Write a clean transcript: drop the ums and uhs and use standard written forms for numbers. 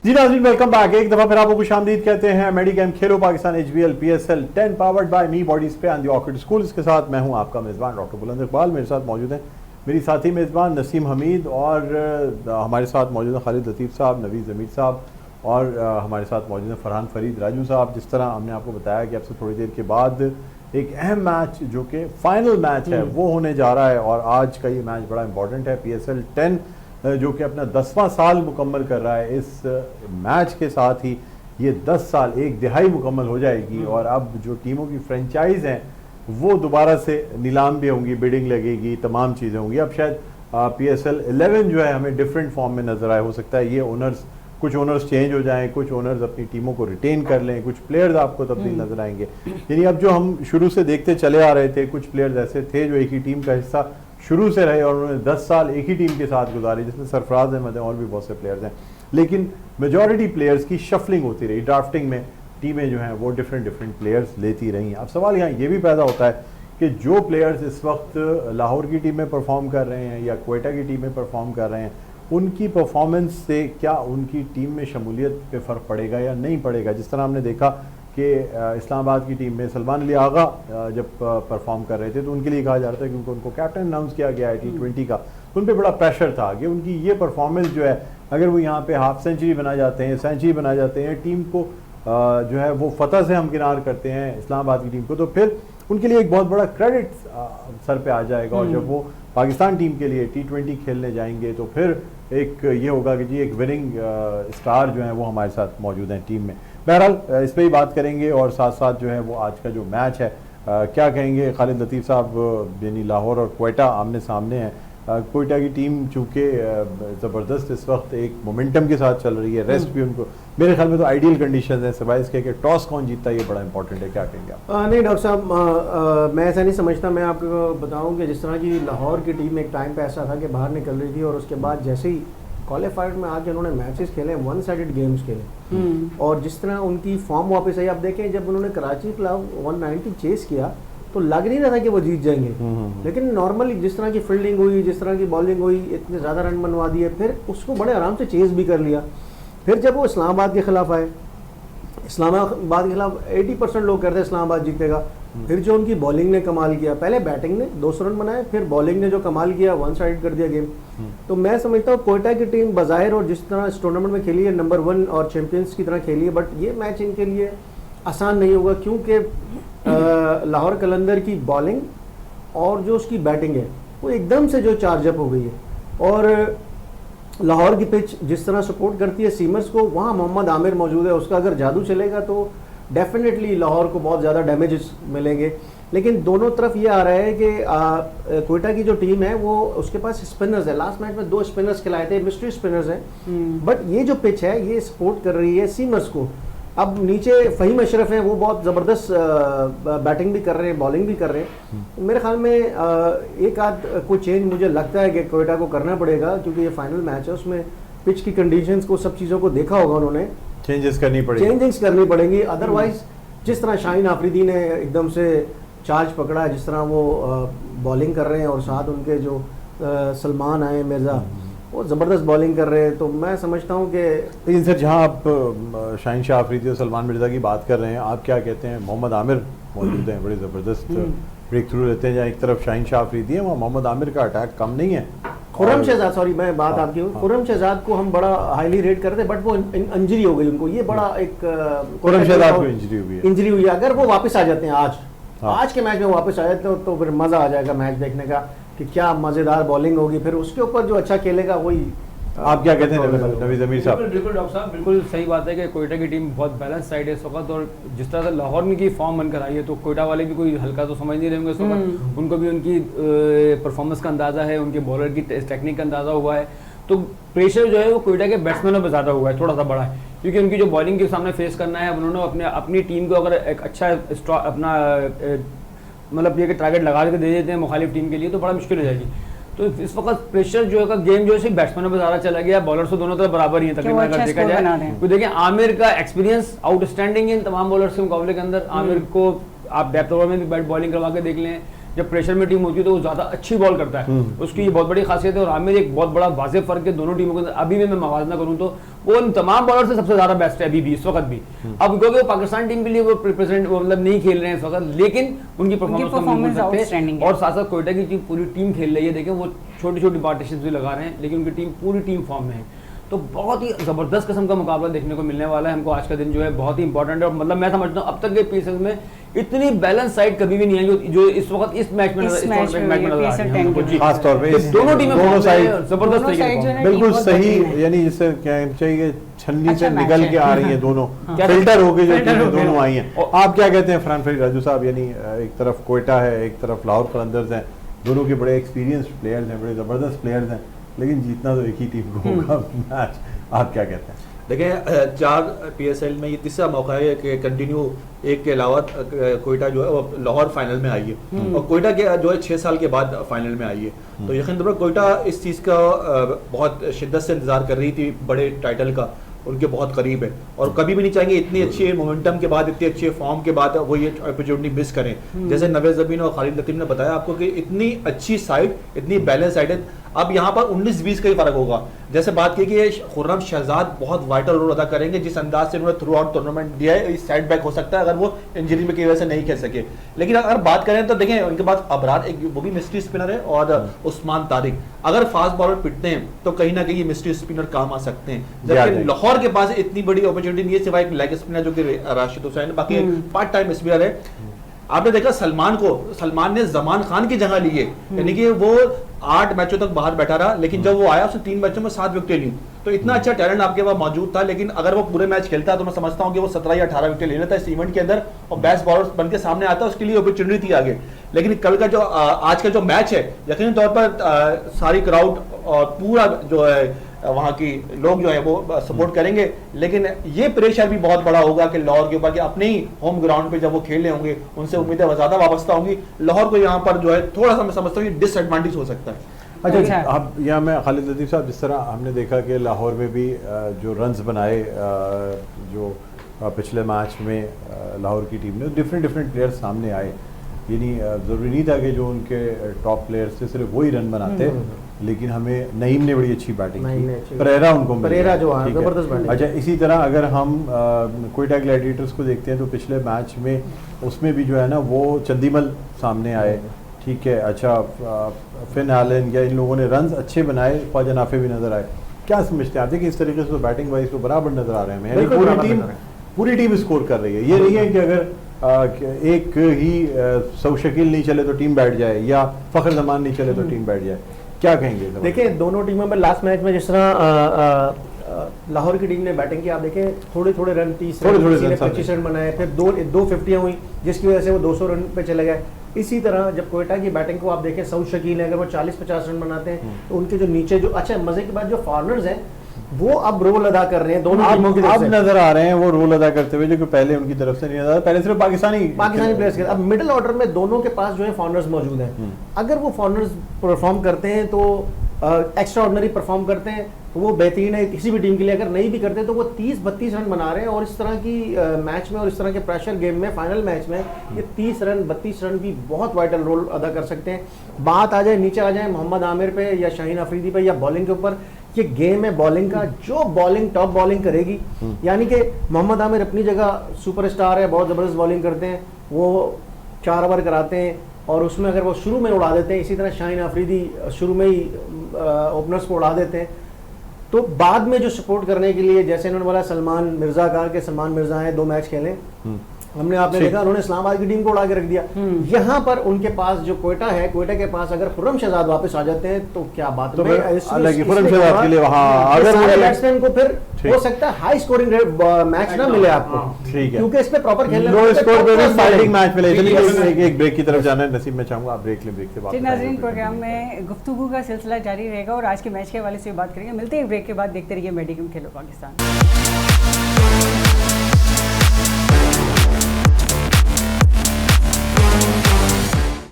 जी नाज़रीन, welcome back. एक दफा फिर आपको खुशामदीद कहते हैं मेडिकेम खेलो Pakistan HBL PSL 10 powered by me body spray and the orchid school. इसके साथ मैं हूं आपका मेज़बान डॉक्टर बुलंद इकबाल। मेरे साथ मौजूद हैं मेरी साथी मेज़बान नसीम हमीद और हमारे साथ मौजूद हैं खालिद लतीफ़ साहब, नवीद ज़मीर साहब और हमारे साथ मौजूद हैं फरहान फरीद राजू साहब। जिस तरह हमने आपको बताया कि अब से थोड़ी देर के बाद एक अहम मैच जो कि फाइनल मैच है वो होने जा रहा है और आज का ये मैच बड़ा इंपॉर्टेंट है। PSL 10 जो कि अपना 10वां साल मुकम्मल कर रहा है। इस मैच के साथ ही ये 10 साल एक दिहाई मुकम्मल हो जाएगी और अब जो टीमों की फ्रेंचाइज हैं वो दोबारा से नीलाम भी होंगी, बिडिंग लगेगी, तमाम चीज़ें होंगी। अब शायद PSL 11 जो है हमें डिफरेंट फॉर्म में नज़र आए। हो सकता है ये ओनर्स, कुछ ओनर्स चेंज हो जाएं, कुछ ओनर्स अपनी टीमों को रिटेन कर लें, कुछ प्लेयर्स आपको तब्दील नजर आएंगे। यानी अब जो हम शुरू से देखते चले आ रहे थे, कुछ प्लेयर्स ऐसे थे जो एक ही टीम का हिस्सा शुरू से रहे और उन्होंने 10 साल एक ही टीम के साथ गुजारी, जिसमें सरफराज अहमद हैं और भी बहुत से प्लेयर्स हैं। लेकिन मेजॉरिटी प्लेयर्स की शफलिंग होती रही, ड्राफ्टिंग में टीमें जो हैं वो डिफरेंट प्लेयर्स लेती रही। अब सवाल यहाँ ये भी पैदा होता है कि जो प्लेयर्स इस वक्त लाहौर की टीम में परफॉर्म कर रहे हैं या क्वेटा की टीम में परफॉर्म कर रहे हैं, उनकी परफॉर्मेंस से क्या उनकी टीम में शमूलियत पे फ़र्क पड़ेगा या नहीं पड़ेगा। जिस तरह हमने देखा कि इस्लामाबाद की टीम में सलमान अली आगा जब परफॉर्म कर रहे थे तो उनके लिए कहा जा रहा था क्योंकि उनको कैप्टन अनाउंस किया गया है T20 का, तो उन पर बड़ा प्रेशर था कि उनकी ये परफॉर्मेंस जो है अगर वो यहाँ पे हाफ सेंचुरी बना जाते हैं, सेंचुरी बना जाते हैं, टीम को जो है वो फतह से हमकिनार करते हैं इस्लामाबाद की टीम को, तो फिर उनके लिए एक बहुत बड़ा क्रेडिट सर पे आ जाएगा। और जब वो पाकिस्तान टीम के लिए T20 खेलने जाएंगे तो फिर एक ये होगा कि जी एक विनिंग स्टार जो है वो हमारे साथ मौजूद हैं टीम में। बहरहाल इस पर ही बात करेंगे और साथ साथ जो है वो आज का जो मैच है क्या कहेंगे खालिद लतीफ़ साहब। यानी लाहौर और क्वेटा आमने सामने हैं। क्वेटा की टीम चूँकि ज़बरदस्त इस वक्त एक मोमेंटम के साथ चल रही है, रेस्ट भी उनको मेरे ख्याल में तो आइडियल कंडीशन है, सिवाय इसके कि टॉस कौन जीतता है ये बड़ा इंपॉर्टेंट है। क्या कहेंगे आप? नहीं डॉक्टर साहब, मैं ऐसा नहीं समझता। मैं आपको बताऊं कि जिस तरह की लाहौर की टीम एक टाइम पे ऐसा था कि बाहर निकल रही थी और उसके बाद जैसे ही क्वालिफाइड में आके उन्होंने मैचेस खेले, वन साइडेड गेम्स खेले और जिस तरह उनकी फॉर्म वापस आई, आप देखें जब उन्होंने कराची के खिलाफ 190 चेस किया तो लग नहीं रहा था कि वो जीत जाएंगे, लेकिन नॉर्मली जिस तरह की फील्डिंग हुई, जिस तरह की बॉलिंग हुई, इतने ज़्यादा रन बनवा दिए, फिर उसको बड़े आराम से चेस भी कर लिया। फिर जब वो इस्लामाबाद के खिलाफ आए, इस्लामाबाद के खिलाफ 80% लोग कहते हैं इस्लामाबाद जीतेगा। फिर जो उनकी बॉलिंग ने कमाल किया, पहले बैटिंग ने 200 रन बनाए, फिर बॉलिंग ने जो कमाल किया, वन साइड कर दिया गेम। तो मैं समझता हूँ क्वेटा की टीम बाज़ाहिर और जिस तरह इस टूर्नामेंट में खेली है नंबर 1 और चैंपियंस की तरह खेली है, बट ये मैच इनके लिए आसान नहीं होगा क्योंकि लाहौर कलंदर की बॉलिंग और जो उसकी बैटिंग है वो एकदम से जो चार्जअप हो गई है और लाहौर की पिच जिस तरह सपोर्ट करती है सीमर्स को, वहाँ मोहम्मद आमिर मौजूद है, उसका अगर जादू चलेगा तो डेफिनेटली लाहौर को बहुत ज़्यादा डैमेजेस मिलेंगे। लेकिन दोनों तरफ ये आ रहा है कि क्वेटा की जो टीम है वो उसके पास स्पिनर्स है। लास्ट मैच में 2 स्पिनर्स खिलाए थे, मिस्ट्री स्पिनर्स हैं, बट ये जो पिच है ये सपोर्ट कर रही है सीमर्स को। अब नीचे फ़हीम अशरफ हैं, वो बहुत ज़बरदस्त बैटिंग भी कर रहे हैं, बॉलिंग भी कर रहे हैं। मेरे ख्याल में एक आध कोई चेंज मुझे लगता है कि क्वेटा को करना पड़ेगा क्योंकि ये फाइनल मैच है, उसमें पिच की कंडीशंस को, सब चीज़ों को देखा होगा उन्होंने, चेंजेस करनी पड़ेंगी। अदरवाइज जिस तरह शाहीन आफरीदी ने एकदम से चार्ज पकड़ा है, जिस तरह वो बॉलिंग कर रहे हैं और साथ उनके जो सलमान आए मिर्ज़ा वो ज़बरदस्त बॉलिंग कर रहे हैं, तो मैं समझता हूँ कि लेकिन सर जहाँ आप शाहीन शाह आफरीदी और सलमान मिर्ज़ा की बात कर रहे हैं, आप क्या कहते हैं? मोहम्मद आमिर मौजूद हैं, बड़े ज़बरदस्त ब्रेक थ्रू लेते हैं। जहाँ एक तरफ शाहीन शाह आफरीदी है, वहाँ मोहम्मद आमिर का अटैक कम नहीं है। खुर्रम शहजाद, सॉरी मैं बात आपकी हूँ, खुर्रम शहजाद को हम बड़ा हाईली रेट करते हैं, बट वो इंजरी हो गई उनको, ये बड़ा एक खुर्रम शहजाद को इंजरी हुई है। अगर वो वापस आ जाते हैं आज के मैच में वापस आ जाते हैं तो फिर मज़ा आ जाएगा मैच देखने का कि क्या मज़ेदार बॉलिंग होगी, फिर उसके ऊपर जो अच्छा खेलेगा वही। आप क्या कहते हैं नवीद ज़मीर साहब? बिल्कुल डॉक्टर साहब, बिल्कुल सही बात है कि क्वेटा की टीम बहुत बैलेंस साइड है इस वक्त और जिस तरह से लाहौर में की फॉर्म बनकर आई है तो क्वेटा वाले भी कोई हल्का तो समझ नहीं रहे होंगे इस वक्त। उनको भी उनकी परफॉर्मेंस का अंदाज़ा है, उनके बॉलर की टेक्निक का अंदाज़ा हुआ है, तो प्रेशर जो है वो क्वेटा के बैट्समैनों पर ज़्यादा हुआ है, थोड़ा सा बड़ा है क्योंकि उनकी जो बॉलिंग के सामने फेस करना है, उन्होंने अपनी टीम को अगर एक अच्छा अपना मतलब ये कि टारगेट लगा के दे देते हैं मुखालिफ टीम के लिए तो बड़ा मुश्किल हो जाएगी। तो इस वक्त प्रेशर जो है गेम जो है बैट्समैनों पर ज़्यादा चला गया, बॉलर्स तो दोनों तरफ बराबर ही है तकरीबन अगर देखा जाए तो। देखिए आमिर का एक्सपीरियंस आउटस्टैंडिंग इन तमाम बॉलर्स के मुकाबले के अंदर। आमिर को आप डेप्थ ओवर में भी बैट बॉलिंग करवा के देख लें, जब प्रेशर में टीम होती है तो वो ज़्यादा अच्छी बॉल करता है, उसकी ये बहुत बड़ी खासियत है। और आमिर एक बहुत बड़ा वाज़ेह फ़र्क है दोनों टीमों के अंदर। अभी भी मैं मवाजना करूँ तो वो उन तमाम बॉलर से सबसे ज़्यादा बेस्ट है अभी भी, इस वक्त भी। अब क्योंकि वो पाकिस्तान टीम के लिए वो रिप्रेजेंट मतलब नहीं खेल रहे हैं इस वक्त, लेकिन उनकी परफॉर्मेंस और साथ साथ कोयटा की पूरी टीम खेल रही है। देखें वो छोटी छोटी पार्टीशन भी लगा रहे हैं, लेकिन उनकी टीम पूरी टीम फॉर्म में है। तो बहुत ही ज़बरदस्त किस्म का मुकाबला देखने को मिलने वाला है हमको। आज का दिन जो है बहुत ही इंपॉर्टेंट है, और मतलब मैं समझता हूँ अब तक के पीसेस में इतनी बैलेंस साइड कभी भी नहीं है जो इस वक्त इस मैच में नजर आ रही है। खास तौर पे दोनों टीमें दोनों साइड जबरदस्त तरीके से बिल्कुल सही, यानी जिससे क्या चाहिए छन्नी से निकल के आ रही हैं दोनों, फिल्टर होके जो टीमें दोनों आई हैं। आप क्या कहते हैं फरहान फरीद राजू साहब, यानी एक तरफ कोयटा है, एक तरफ लाहौर कलंदर्स हैं, दोनों के बड़े एक्सपीरियंस्ड प्लेयर्स हैं, बड़े ज़बरदस्त प्लेयर्स हैं, लेकिन जीतना तो एक ही टीम को होगा मैच। आप क्या कहते हैं? देखें 4 PSL में ये तीसरा मौका है कि कंटिन्यू एक के अलावा कोयटा जो है वो लाहौर फाइनल में आई है, और कोयटा के जो है 6 साल के बाद फाइनल में आई है। तो यकीन तौर पर कोयटा इस चीज़ का बहुत शिद्दत से इंतजार कर रही थी, बड़े टाइटल का उनके बहुत करीब है, और कभी भी नहीं चाहेंगे इतनी अच्छी मोमेंटम के बाद, इतनी अच्छे फॉर्म के बाद वो ये अपॉर्चुनिटी मिस करें। जैसे नवेद ज़मीन और खालिद लतीफ़ ने बताया आपको कि इतनी अच्छी साइड, इतनी बैलेंस साइड है। अब यहाँ पर 19-20 का ही फर्क होगा। जैसे बात की कि खुर्रम शहजाद बहुत वाइटल रोल अदा करेंगे, जिस अंदाज से उन्होंने थ्रू आउट टूर्नामेंट दिया है, साइड बैक हो सकता है अगर वो इंजरी की वजह से नहीं खेल सके। लेकिन अगर बात करें तो देखें उनके पास अबरार एक वो भी मिस्ट्री स्पिनर है, और उस्मान तारिक अगर फास्ट बॉलर पिटते हैं तो कहीं ना कहीं मिस्ट्री स्पिनर काम आ सकते हैं। जबकि लाहौर के पास इतनी बड़ी अपॉर्चुनिटी नहीं है सिवाय एक लेग स्पिनर जो कि राशिद हुसैन, बाकी पार्ट टाइम स्पिनर है। आपने देखा सलमान ने जमान खान की जगह ली है, यानी कि वो 8 मैचों तक बाहर बैठा रहा, लेकिन जब वो आया उसने 3 मैचों में 7 विकेटें ली। तो इतना अच्छा टैलेंट आपके पास मौजूद था, लेकिन अगर वो पूरे मैच खेलता तो मैं समझता हूँ कि वो 17 या 18 विकेट ले लेता इस इवेंट के अंदर, और बेस्ट बॉलर बन के सामने आता, उसके लिए अपॉर्चुनिटी थी आगे। लेकिन कल का जो आज का जो मैच है, यकीनी तौर पर सारी क्राउड और पूरा जो है वहाँ की लोग जो है वो सपोर्ट करेंगे, लेकिन ये प्रेशर भी बहुत बड़ा होगा कि लाहौर के ऊपर कि अपने ही होम ग्राउंड पे जब वो खेल रहे होंगे उनसे उम्मीदें ज़्यादा वाबस्ता होंगी। लाहौर को यहाँ पर जो है थोड़ा सा मैं समझता हूँ डिसएडवांटेज हो सकता है। अच्छा, अब यहाँ मैं खालिद लतीफ़ साहब, जिस तरह हमने देखा कि लाहौर में भी जो रन्स बनाए जो पिछले मैच में लाहौर की टीम ने, डिफरेंट प्लेयर्स सामने आए, यानी ज़रूरी नहीं था कि जो उनके टॉप प्लेयर्स थे सिर्फ वही रन बनाते, लेकिन हमें नईम ने बड़ी अच्छी बैटिंग की, परेरा उनको परेरा जो जबरदस्त बैटिंग। अच्छा, इसी तरह अगर हम कोयटा ग्लैडिएटर्स को देखते हैं तो पिछले मैच में उसमें भी जो है ना वो चंदीमल सामने आए, ठीक है। अच्छा, फिन एलन या इन लोगों ने रन्स अच्छे बनाए, ख्वाजा नाफे भी नजर आए। क्या समझते हैं आप? देखिए इस तरीके से तो बैटिंग वाइज तो बराबर नजर आ रहे हैं, पूरी टीम स्कोर कर रही है। ये नहीं है कि अगर एक ही शकील नहीं चले तो टीम बैठ जाए, या फखर जमान नहीं चले तो टीम बैठ जाए। क्या कहेंगे? देखिए दोनों टीमों में लास्ट मैच में जिस तरह लाहौर की टीम ने बैटिंग की, आप देखें थोड़े रन, 30 रन, 25 रन बनाए, फिर 2 50 हुई जिसकी वजह से वो 200 रन पे चले गए। इसी तरह जब कोयटा की बैटिंग को आप देखें, सऊद शकील है, अगर वो 40-50 रन बनाते हैं तो उनके जो नीचे जो अच्छा मजे की बात जो फॉरनर्स हैं वो अब रोल अदा कर रहे हैं दोनों टीमों की तरफ से। नजर आ रहे हैं वो रोल अदा करते हुए, जो कि पहले उनकी तरफ से नहीं नजर, पहले सिर्फ पाकिस्तानी प्लेयर्स के। अब मिडिल ऑर्डर में दोनों के पास जो है फॉरनर्स मौजूद हैं। अगर वो फॉरनर्स परफॉर्म करते हैं तो एक्स्ट्रा ऑर्डिनरी परफॉर्म करते हैं तो वो बेहतरीन है किसी भी टीम के लिए। अगर नहीं भी करते तो वो 30-32 रन बना रहे हैं, और इस तरह की मैच में और इस तरह के प्रेशर गेम में, फाइनल मैच में ये 30 रन 32 रन भी बहुत वाइटल रोल अदा कर सकते हैं। बात आ जाए नीचे आ जाए मोहम्मद आमिर पे या शाहीन अफरीदी पे या बॉलिंग के ऊपर, ये गेम है बॉलिंग का, जो बॉलिंग टॉप बॉलिंग करेगी, यानी कि मोहम्मद आमिर अपनी जगह सुपरस्टार है, बहुत ज़बरदस्त बॉलिंग करते हैं, वो 4 ओवर कराते हैं, और उसमें अगर वो शुरू में उड़ा देते हैं, इसी तरह शाहीन अफरीदी शुरू में ही ओपनर्स को उड़ा देते हैं, तो बाद में जो सपोर्ट करने के लिए, जैसे इन्होंने बोला सलमान मिर्जा कहा कि सलमान मिर्जा हैं 2 मैच खेले, हमने आपने देखा उन्होंने इस्लामाबाद की टीम को उड़ा के रख दिया। यहाँ पर उनके पास जो कोयटा है, कोयटा के पास अगर खुर्रम शहजाद वापस आ जाते हैं तो क्या बात है, खुर्रम शहजाद के लिए वहाँ अगर बैट्समैन को फिर हो सकता है हाई स्कोरिंग मैच ना मिले आपको, ठीक है, क्योंकि इस पे प्रॉपर खेलने लो स्कोर पे भी फाइटिंग मैच मिले। एक ब्रेक की तरफ जाना है, नसीब मैं चाहूंगा आप ब्रेक ले, ब्रेक के बाद नाज़रीन प्रोग्राम में गुफ्तगू का सिलसिला जारी रहेगा और आज के मैच के हवाले से बात करेंगे। मिलते हैं ब्रेक के बाद, देखते रहिए मेडिकम खेलो पाकिस्तान।